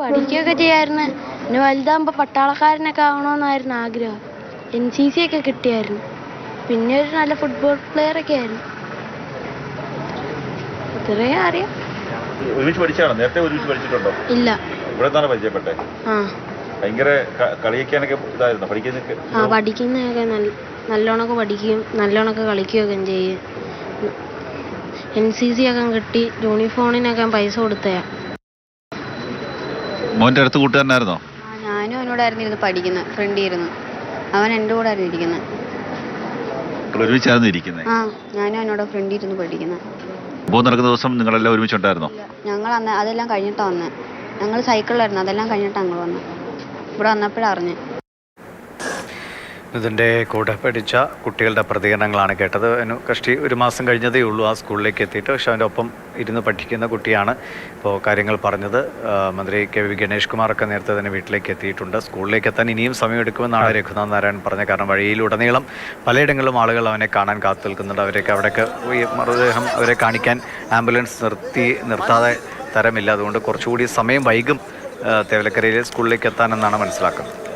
പഠിക്കുകയൊക്കെ ചെയ്യായിരുന്നു. പിന്നെ വലുതാകുമ്പോൾ പട്ടാളക്കാരനൊക്കെ ആവണമെന്നായിരുന്നു ആഗ്രഹം. NCC ഒക്കെ കിട്ടിയായിരുന്നു. പിന്നെ ഒരു നല്ല ഫുട്ബോൾ പ്ലെയറൊക്കെ ആയിരുന്നു. ഇത്രയും അറിയാം. ഒരുമിച്ച് പഠിച്ചാണോ? നേരത്തെ ഒരുമിച്ച് പഠിച്ചിട്ടുണ്ടോ? ഇല്ല. ഇവിടെ നിന്നാണ് പരിചയപ്പെട്ടെ? ആ. ഭയങ്കര കളിക്കാനൊക്കെ ഇതായിരുന്നു? പഠിക്കുന്നതൊക്കെ നല്ലോണമൊക്കെ പഠിക്കുകയും നല്ലോണമൊക്കെ കളിക്കുകയൊക്കെ ചെയ്യും. NCC ഒക്കെ കിട്ടി. യൂണിഫോമിനൊക്കെ പൈസ കൊടുത്തയാ. മോൻ്റെ അടുത്ത് കൂട്ടുകാരനായിരുന്നോ? ഞാനും അവനോടായിരുന്നു ഇരുന്ന് പഠിക്കുന്നത്. ഫ്രണ്ടിരുന്നു. അവൻ എൻ്റെ കൂടെ ആയിരുന്നു ഇരിക്കുന്നത്. ഒരുമിച്ചായിരുന്നു ഇരിക്കുന്നത്? ആ, ഞാനും അവനോട് ഫ്രണ്ടിരുന്ന് പഠിക്കുന്നത്. സംഭവം നടക്കുന്ന ദിവസം നിങ്ങളെല്ലാം ഒരുമിച്ചുണ്ടായിരുന്നോ? ഞങ്ങൾ അതെല്ലാം കഴിഞ്ഞിട്ടാണ് വന്നത്. ഞങ്ങൾ സൈക്കിളിലായിരുന്നു. അതെല്ലാം കഴിഞ്ഞിട്ടാണ് ഞങ്ങൾ വന്നത്. ഇവിടെ വന്നപ്പോഴാണ് അറിഞ്ഞത്. ഇതിൻ്റെ കൂടെ പഠിച്ച കുട്ടികളുടെ പ്രതികരണങ്ങളാണ് കേട്ടത്. കഷ്ടി ഒരു മാസം കഴിഞ്ഞതേ ഉള്ളൂ ആ സ്കൂളിലേക്ക് എത്തിയിട്ട്. പക്ഷെ അവൻ്റെ ഒപ്പം ഇരുന്ന് പഠിക്കുന്ന കുട്ടിയാണ് ഇപ്പോൾ കാര്യങ്ങൾ പറഞ്ഞത്. മന്ത്രി KV ഗണേഷ് കുമാറൊക്കെ നേരത്തെ തന്നെ വീട്ടിലേക്ക് എത്തിയിട്ടുണ്ട്. സ്കൂളിലേക്ക് എത്താൻ ഇനിയും സമയമെടുക്കുമെന്നാണ് രഘുനാഥ് നാരായണൻ പറഞ്ഞ. കാരണം വഴിയിലുടനീളം പലയിടങ്ങളിലും ആളുകൾ അവനെ കാണാൻ കാത്തു നിൽക്കുന്നുണ്ട്. അവിടേക്ക് ഈ മൃതദേഹം അവരെ കാണിക്കാൻ ആംബുലൻസ് നിർത്താതെ തരമില്ല. അതുകൊണ്ട് കുറച്ചുകൂടി സമയം വൈകും തേവലക്കരയിലെ സ്കൂളിലേക്ക് എത്താനെന്നാണ് മനസ്സിലാക്കുന്നത്.